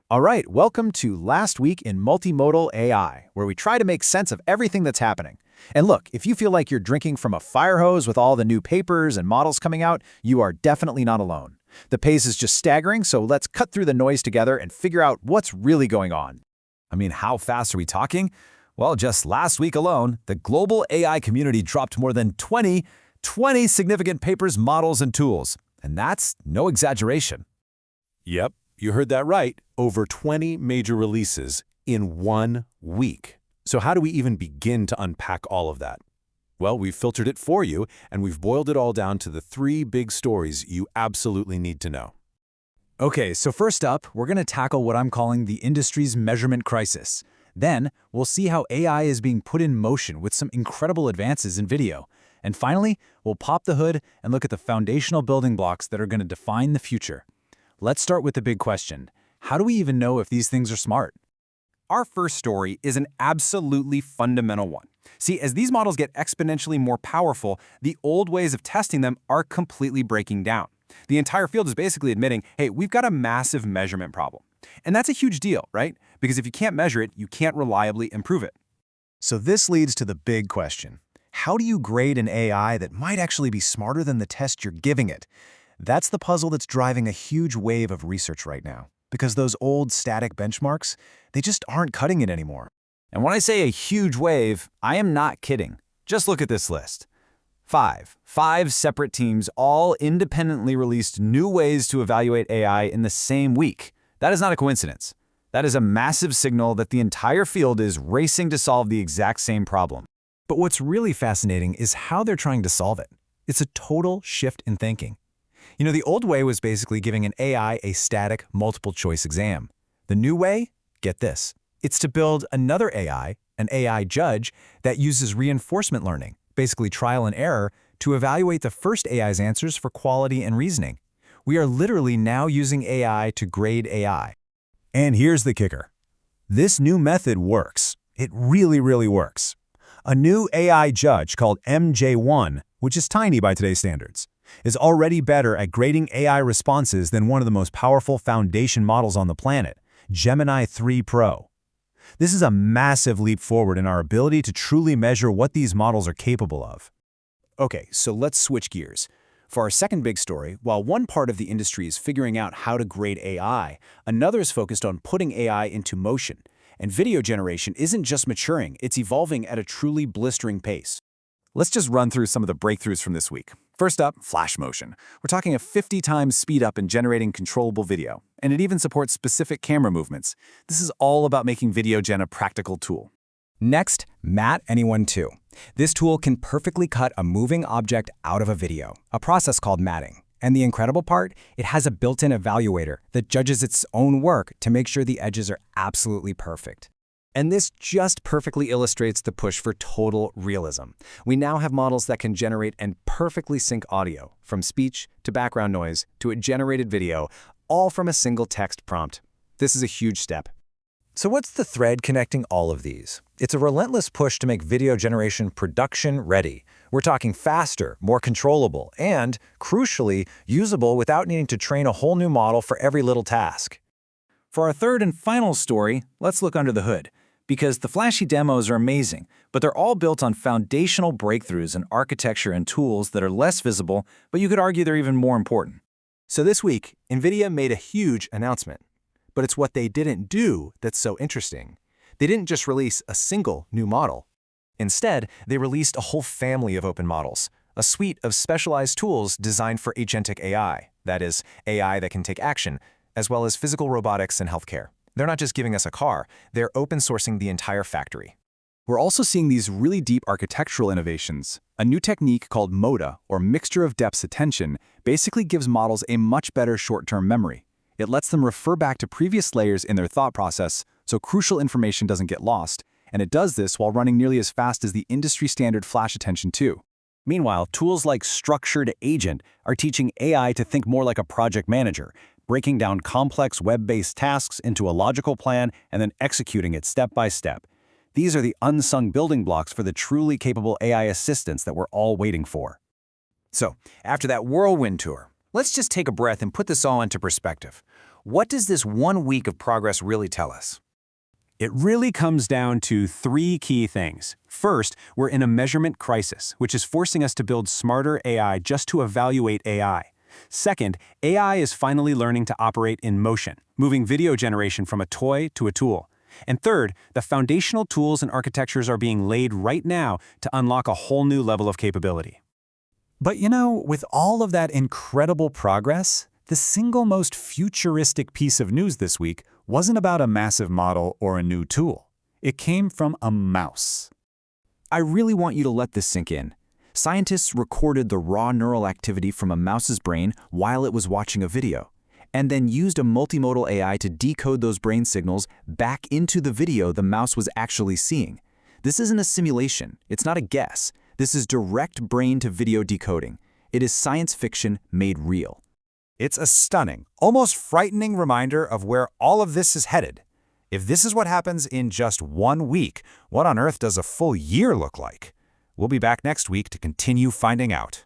All right, welcome to Last Week in Multimodal AI, where we try to make sense of everything that's happening. And look, if you feel like you're drinking from a fire hose with all the new papers and models coming out, you are definitely not alone. The pace is just staggering, so let's cut through the noise together and figure out what's really going on. How fast are we talking? Well, just last week alone, the global AI community dropped more than 20 significant papers, models, and tools. And that's no exaggeration. Yep, you heard that right. Over 20 major releases in 1 week. So how do we even begin to unpack all of that? Well, we've filtered it for you, and we've boiled it all down to the 3 big stories you absolutely need to know. Okay, so first up, we're going to tackle what I'm calling the industry's measurement crisis. Then, we'll see how AI is being put in motion with some incredible advances in video. And finally, we'll pop the hood and look at the foundational building blocks that are going to define the future. Let's start with the big question. How do we even know if these things are smart? Our first story is an absolutely fundamental one. See, as these models get exponentially more powerful, the old ways of testing them are completely breaking down. The entire field is basically admitting, hey, we've got a massive measurement problem. And that's a huge deal, right? Because if you can't measure it, you can't reliably improve it. So this leads to the big question. How do you grade an AI that might actually be smarter than the test you're giving it? That's the puzzle that's driving a huge wave of research right now. Because those old static benchmarks, they just aren't cutting it anymore. And when I say a huge wave, I am not kidding. Just look at this list. Five separate teams all independently released new ways to evaluate AI in the same week. That is not a coincidence. That is a massive signal that the entire field is racing to solve the exact same problem. But what's really fascinating is how they're trying to solve it. It's a total shift in thinking. The old way was basically giving an AI a static multiple-choice exam. The new way, get this, it's to build another AI, an AI judge, that uses reinforcement learning, basically trial and error, to evaluate the first AI's answers for quality and reasoning. We are literally now using AI to grade AI. And here's the kicker. This new method works. It really, really works. A new AI judge called MJ1, which is tiny by today's standards, is already better at grading AI responses than one of the most powerful foundation models on the planet, Gemini 3 Pro. This is a massive leap forward in our ability to truly measure what these models are capable of. Okay, so let's switch gears. For our second big story, while one part of the industry is figuring out how to grade AI, another is focused on putting AI into motion. And video generation isn't just maturing, it's evolving at a truly blistering pace. Let's just run through some of the breakthroughs from this week. First up, FlashMotion. We're talking a 50 times speed up in generating controllable video, and it even supports specific camera movements. This is all about making video gen a practical tool. Next, MatAnyone 2. This tool can perfectly cut a moving object out of a video, a process called matting. And the incredible part, it has a built-in evaluator that judges its own work to make sure the edges are absolutely perfect. And this just perfectly illustrates the push for total realism. We now have models that can generate and perfectly sync audio, from speech to background noise to a generated video, all from a single text prompt. This is a huge step. So what's the thread connecting all of these? It's a relentless push to make video generation production ready. We're talking faster, more controllable, and, crucially, usable without needing to train a whole new model for every little task. For our third and final story, let's look under the hood. Because the flashy demos are amazing, but they're all built on foundational breakthroughs in architecture and tools that are less visible, but you could argue they're even more important. So this week, NVIDIA made a huge announcement. But it's what they didn't do that's so interesting. They didn't just release a single new model. Instead, they released a whole family of open models, a suite of specialized tools designed for agentic AI, that is, AI that can take action, as well as physical robotics and healthcare. They're not just giving us a car, they're open sourcing the entire factory. We're also seeing these really deep architectural innovations. A new technique called MODA, or Mixture of Depths Attention, basically gives models a much better short-term memory. It lets them refer back to previous layers in their thought process, so crucial information doesn't get lost, and it does this while running nearly as fast as the industry-standard Flash Attention 2. Meanwhile, tools like Structured Agent are teaching AI to think more like a project manager, breaking down complex web-based tasks into a logical plan and then executing it step by step. These are the unsung building blocks for the truly capable AI assistants that we're all waiting for. So, after that whirlwind tour, let's just take a breath and put this all into perspective. What does this 1 week of progress really tell us? It really comes down to 3 key things. First, we're in a measurement crisis, which is forcing us to build smarter AI just to evaluate AI. Second, AI is finally learning to operate in motion, moving video generation from a toy to a tool. And third, the foundational tools and architectures are being laid right now to unlock a whole new level of capability. But with all of that incredible progress, the single most futuristic piece of news this week wasn't about a massive model or a new tool. It came from a mouse. I really want you to let this sink in. Scientists recorded the raw neural activity from a mouse's brain while it was watching a video, and then used a multimodal AI to decode those brain signals back into the video the mouse was actually seeing. This isn't a simulation. It's not a guess. This is direct brain-to-video decoding. It is science fiction made real. It's a stunning, almost frightening reminder of where all of this is headed. If this is what happens in just 1 week, what on earth does a full year look like? We'll be back next week to continue finding out.